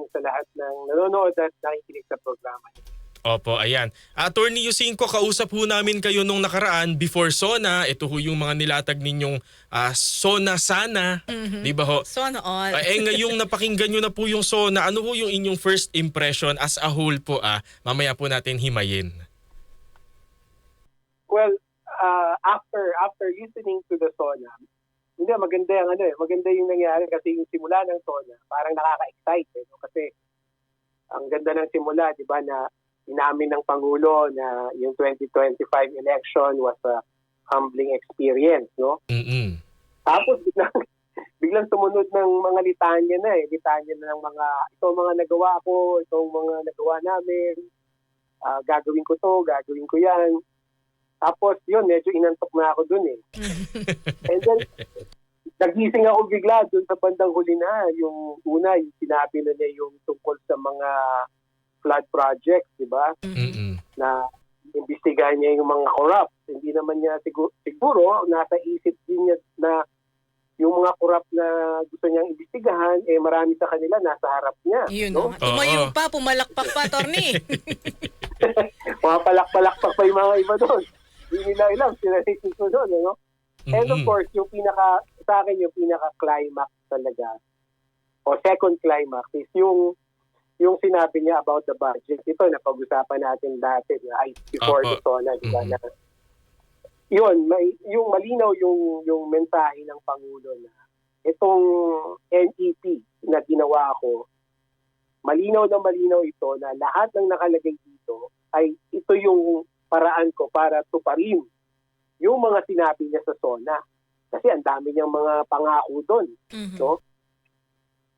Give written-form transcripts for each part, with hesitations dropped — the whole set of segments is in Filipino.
sa lahat ng nanonood at nakikinig sa programa. Opo, ayan. Attorney Yusinko, kausap ho namin kayo nung nakaraan before SONA. Ito ho yung mga nilatag ninyong SONA sana. Di ba ho? SONA all. Ngayong napakinggan nyo na po yung SONA, ano ho yung inyong first impression as a whole po? Mamaya po natin himayin. Well, after listening to the SONA, hindi, maganda yung nangyari kasi yung simula ng SONA, parang nakaka-excite. No? Kasi ang ganda ng simula, di ba, na inamin ng Pangulo na yung 2025 election was a humbling experience, no? Mm-mm. Tapos biglang sumunod ng mga litanya na litanya na ng mga nagawa ko, itong mga nagawa namin, gagawin ko to, gagawin ko yan. Tapos yun, medyo inantok na ako dun eh. And then, nagising ako bigla dun sa bandang huli na. Yung una, yung sinabi na niya yung tungkol sa mga flood projects, di ba? Mm-mm. Na imbestigahan niya yung mga corrupt. Hindi naman niya siguro nasa isip din niya na yung mga corrupt na gusto niyang imbestigahan, marami sa kanila nasa harap niya. Yun, no? Tumayo pa, pumalakpak pa, attorney. Mga palak-palakpak pa yung mga iba doon. Hindi nila alam, sinasisip ko doon, no? And of course, sa akin yung pinaka-climax talaga, o second climax is yung sinabi niya about the budget. Ito, napag-usapan natin dati, before the SONA, diba? Yun, yung malinaw yung mensahe ng Pangulo na itong NEP na ginawa ko, malinaw ito na lahat ng nakalagay dito ay ito yung paraan ko para tuparin yung mga sinabi niya sa SONA. Kasi ang dami niyang mga pangako doon. No?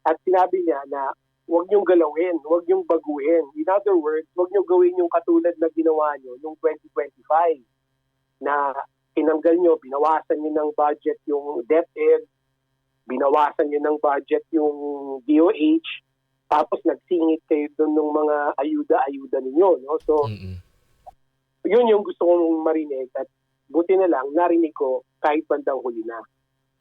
At sinabi niya na huwag niyong galawin, huwag niyong baguhin. In other words, huwag niyong gawin yung katulad na ginawa niyo noong 2025 na tinanggal niyo, binawasan niyo ng budget yung DepEd, binawasan niyo ng budget yung DOH, tapos nagsingit kayo doon ng mga ayuda-ayuda ninyo. No? So, yun yung gusto kong marinig at buti na lang narinig ko kahit bandang huli na.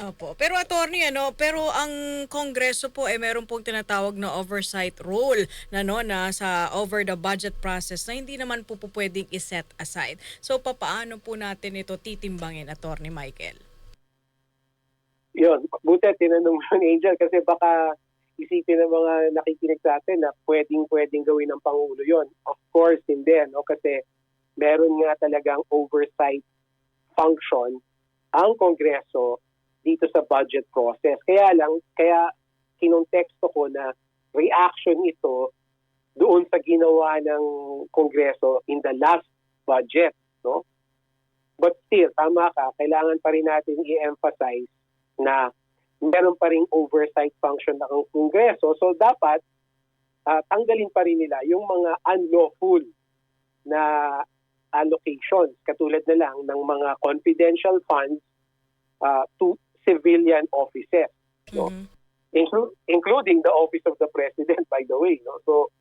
Opo. Pero attorney, pero ang Kongreso po meron pong tinatawag na oversight rule na sa over the budget process na hindi naman po pwedeng i-set aside. So papaano po natin ito titimbangin, Attorney Michael? Yun, buti tinanong mo yun, Angel, kasi baka isipin ng mga nakikinig sa atin na pwedeng gawin ng Pangulo yun. Of course, hindi, no? Kasi meron nga talagang oversight function ang Kongreso dito sa budget process. Kaya kinonteksto ko na reaction ito doon sa ginawa ng Kongreso in the last budget, no? But still, tama ka, kailangan pa rin natin i-emphasize na meron pa ring oversight function ng Kongreso. So dapat tanggalin pa rin nila yung mga unlawful na allocations, katulad na lang ng mga confidential funds to civilian offices, no? Including the office of the president, by the way, no? So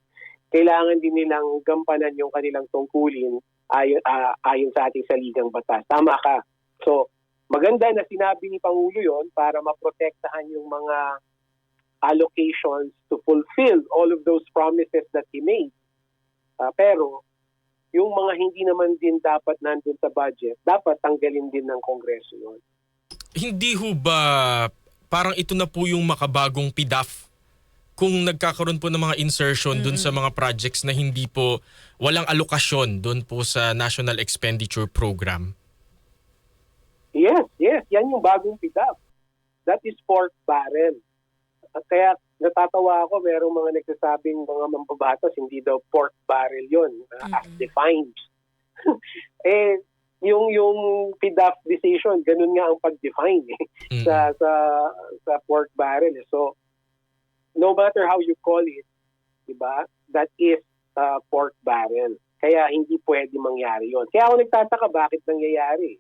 kailangan din nilang gampanan yung kanilang tungkulin ayon sa ating saligang batas. Tama ka. So maganda na sinabi ni Pangulo yon para maprotektahan yung mga allocations to fulfill all of those promises that he made. Pero yung mga hindi naman din dapat nandun sa budget, dapat tanggalin din ng Kongreso yun. Hindi ho ba parang ito na po yung makabagong PDAF kung nagkakaroon po ng mga insertion dun sa mga projects na hindi po walang alokasyon dun po sa National Expenditure Program? Yes. Yan yung bagong PDAF. That is pork barrel. Kaya natatawa ako, merong mga nagsasabing mga mambabatas, hindi daw pork barrel yun, as defined. Yung PDAF decision, ganun nga ang pag-define sa pork barrel. So, no matter how you call it, diba, that is pork barrel. Kaya hindi pwede mangyari yon. Kaya ako nagtataka bakit nangyayari.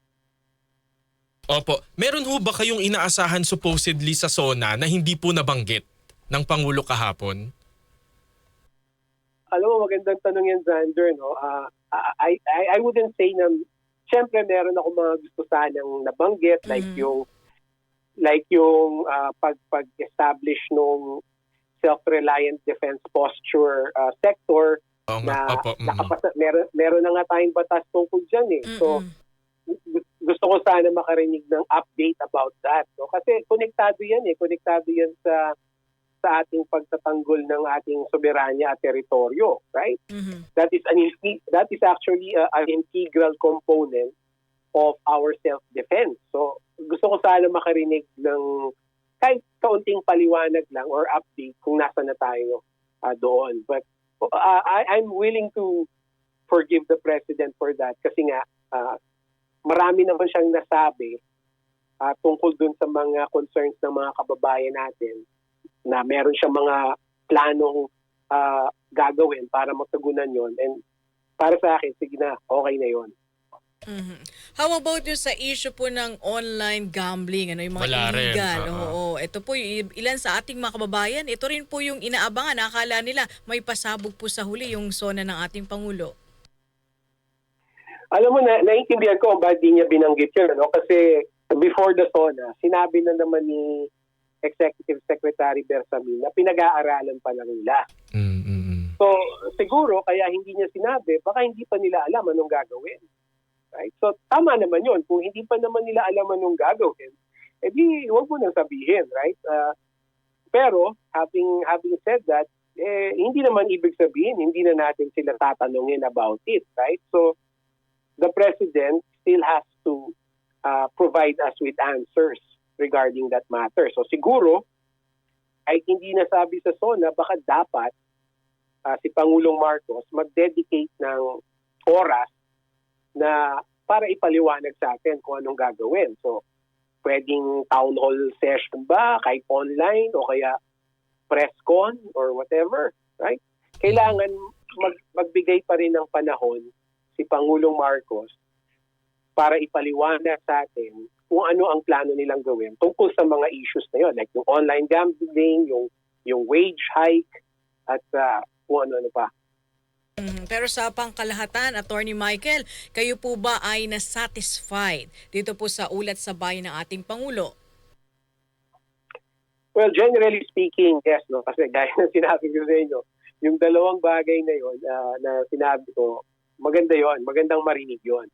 Opo. Meron ho ba kayong inaasahan supposedly sa SONA na hindi po nabanggit ng Pangulo kahapon? Alam mo, magandang tanong yan, Xander. No? I wouldn't say na, siyempre meron ako mga gusto sanang nabanggit, like yung pag-establish nung self-reliant defense posture sector Oo nga, na opo. meron na nga tayong batas tungkol dyan eh. So, gusto ko sana makarinig ng update about that. No? Kasi konektado yan sa ating pagtatanggol ng ating soberanya at teritoryo, right? That is actually an integral component of our self-defense. So, gusto ko sana makarinig ng kahit kaunting paliwanag lang or update kung nasa na tayo doon. But I'm willing to forgive the President for that kasi nga marami naman siyang nasabi tungkol dun sa mga concerns ng mga kababayan natin na meron siyang mga planong gagawin para matugunan yon. And para sa akin, sige na, okay na yon. How about yung sa issue po ng online gambling, yung mga Wala rin. illegal? Oo, ito po yung ilan sa ating mga kababayan, ito rin po yung inaabangan, nakakala nila may pasabog po sa huli yung SONA ng ating Pangulo. Alam mo, naiintindihan ko bakit di niya binanggit yun. Kasi before the SONA, sinabi na naman ni Executive Secretary Bersamin na pinag-aaralan pa lang nila. So, siguro, kaya hindi niya sinabi, baka hindi pa nila alam anong gagawin. Right? So, tama naman yun. Kung hindi pa naman nila alam anong gagawin, edi huwag mo nang sabihin, right? Pero, having said that, hindi naman ibig sabihin, hindi na natin sila tatanungin about it, right? So, the President still has to provide us with answers regarding that matter. So, siguro, ay hindi nasabi sa SONA, baka dapat si Pangulong Marcos mag-dedicate ng oras na para ipaliwanag sa atin kung anong gagawin. So, pwedeng town hall session ba, kahit online, o kaya press con, or whatever, right? Kailangan magbigay pa rin ng panahon si Pangulong Marcos para ipaliwanag sa atin kung ano ang plano nilang gawin tungkol sa mga issues na yun, like yung online gambling, yung wage hike, at kung ano-ano pa. Pero sa pangkalahatan, Attorney Michael, kayo po ba ay na-satisfied dito po sa ulat sa bayan ng ating Pangulo? Well, generally speaking, yes, no? Kasi gaya na sinabi ko sa inyo, yung dalawang bagay na yon na sinabi ko, maganda yon, magandang marinig yon.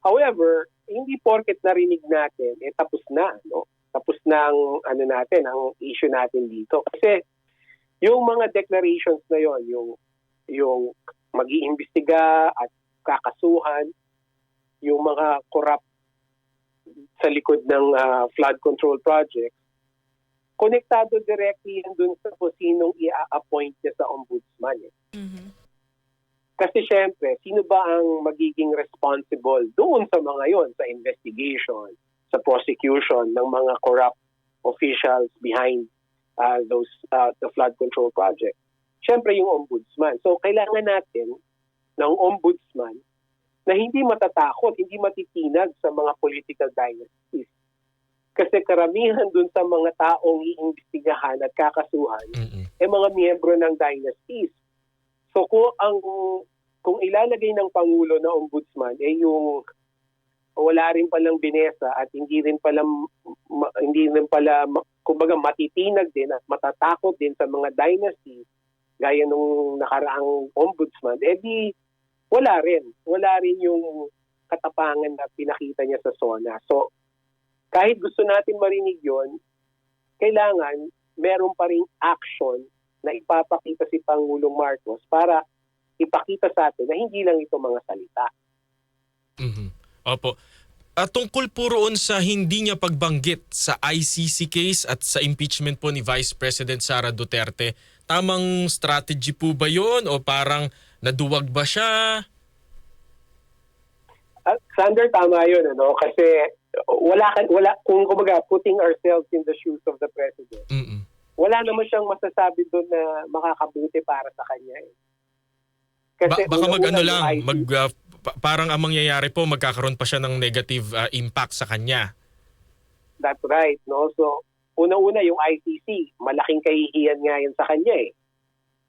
However, hindi porket narinig natin, tapos na, no? Tapos na ang, ang issue natin dito. Kasi yung mga declarations na yon, yung mag-iimbestiga at kakasuhan, yung mga corrupt sa likod ng flood control project, konektado directly yan dun sa kung sinong i-appoint niya sa ombudsman. Kasi syempre, sino ba ang magiging responsible doon sa mga yon, sa investigation, sa prosecution ng mga corrupt officials behind the flood control project? Siyempre yung ombudsman. So kailangan natin ng ombudsman na hindi matatakot, hindi matitinag sa mga political dynasties. Kasi karamihan dun sa mga taong iimbestigahan at kakasuhan mga miyembro ng dynasties. So kung ilalagay ng Pangulo na ombudsman, yung wala rin palang binesa at hindi rin pala kumbaga matitinag din at matatakot din sa mga dynasties, gaya nung nakaraang ombudsman, di wala rin yung katapangan na pinakita niya sa SONA. So, kahit gusto natin marinig yon, kailangan meron pa ring action na ipapakita si Pangulong Marcos para ipakita sa atin na hindi lang ito mga salita. Opo. Tungkol po roon sa hindi niya pagbanggit sa ICC case at sa impeachment po ni Vice President Sara Duterte, tamang strategy po ba yun o parang naduwag ba siya? Sander, tama yun, kasi wala kung kumbaga putting ourselves in the shoes of the President. Wala naman siyang masasabi doon na makakabuti para sa kanya. Kasi baka parang ang mangyayari po, magkakaroon pa siya ng negative impact sa kanya. That's right, no? So, una-una yung ICC, malaking kahihiyan nga yan sa kanya eh.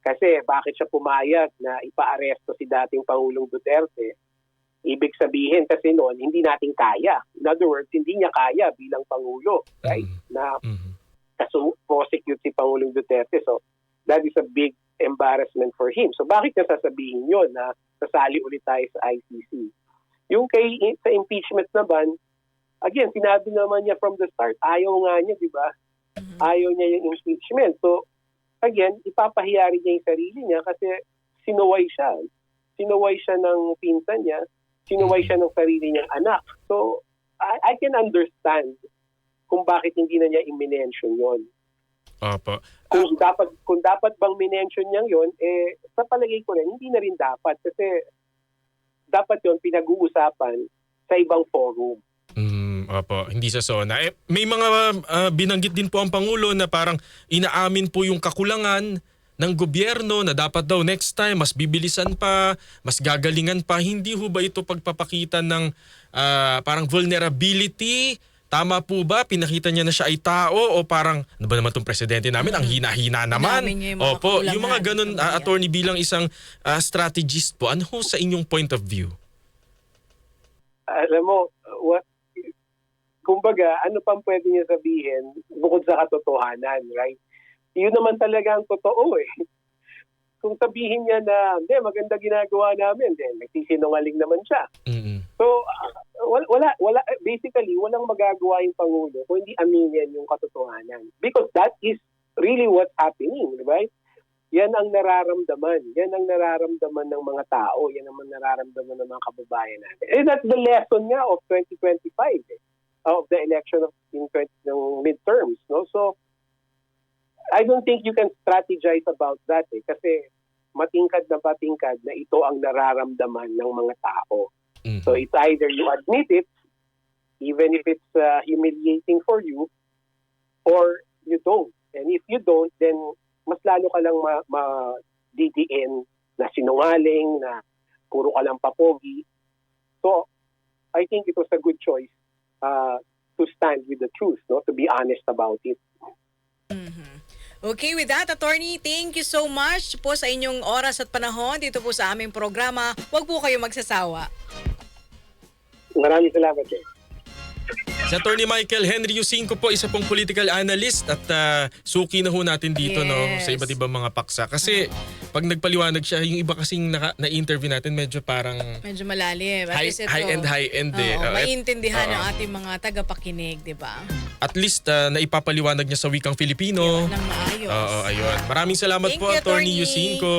Kasi bakit siya pumayag na ipa-aresto si dating Pangulong Duterte? Ibig sabihin kasi noon, hindi natin kaya. In other words, hindi niya kaya bilang Pangulo, right? Na prosecute si Pangulong Duterte. So that is a big embarrassment for him. So bakit niya sasabihin yon na sasali ulit tayo sa ICC? Yung sa impeachment naman, again, sinabi naman niya from the start, ayaw nga niya, di ba? Ayaw niya yung impeachment. So again, ipapahiyari niya yung sarili niya kasi sinuway siya. Sinuway siya ng pinsan niya, sinuway siya ng sarili niyang anak. So I can understand kung bakit hindi na niya i-mention yon. Opo. Kung dapat bang minention niya yon, sa palagay ko rin, hindi na rin dapat. Kasi dapat yon pinag-uusapan sa ibang forum. Opo, hindi sa SONA. May mga binanggit din po ang Pangulo na parang inaamin po yung kakulangan ng gobyerno na dapat daw next time mas bibilisan pa, mas gagalingan pa. Hindi ho ba ito pagpapakita ng parang vulnerability? Tama po ba? Pinakita niya na siya ay tao o parang ano ba naman itong presidente namin? Ang hina-hina naman. Yung mga Opo, yung mga ganun, attorney bilang isang strategist po, ano ho sa inyong point of view? Alam mo, kumbaga, ano pang pwede niya sabihin bukod sa katotohanan, right? Yun naman talaga ang totoo eh. Kung sabihin niya na, hindi, maganda ginagawa namin, then nagsisinungaling naman siya. So, basically, walang magagawa yung Pangulo kung hindi aminin yung katotohanan. Because that is really what's happening, right? Yan ang nararamdaman. Yan ang nararamdaman ng mga tao. Yan ang nararamdaman ng mga kababayan natin. And that's the lesson nga of 2025, of the election in midterms. No? So, I don't think you can strategize about that kasi matingkad na ito ang nararamdaman ng mga tao. So it's either you admit it, even if it's humiliating for you, or you don't. And if you don't, then mas lalo ka lang ma-DDN na sinungaling, na puro ka lang papogi. So I think it was a good choice to stand with the truth, no, to be honest about it. Okay, with that, attorney, thank you so much po sa inyong oras at panahon dito po sa aming programa. Huwag po kayo magsasawa. Maraming salamat eh. Si Attorney Michael Henry Yusinko po, isa pong political analyst at suki na ho natin dito no sa iba't ibang mga paksa. Kasi pag nagpaliwanag siya, yung iba kasing na-interview natin medyo parang medyo malalim. High-end eh. Maintindihan ng ating mga tagapakinig, di ba? At least naipapaliwanag niya sa wikang Filipino. Nang maayos. Ayun. Maraming salamat Thank po, you, Attorney Attorney. Yusinko.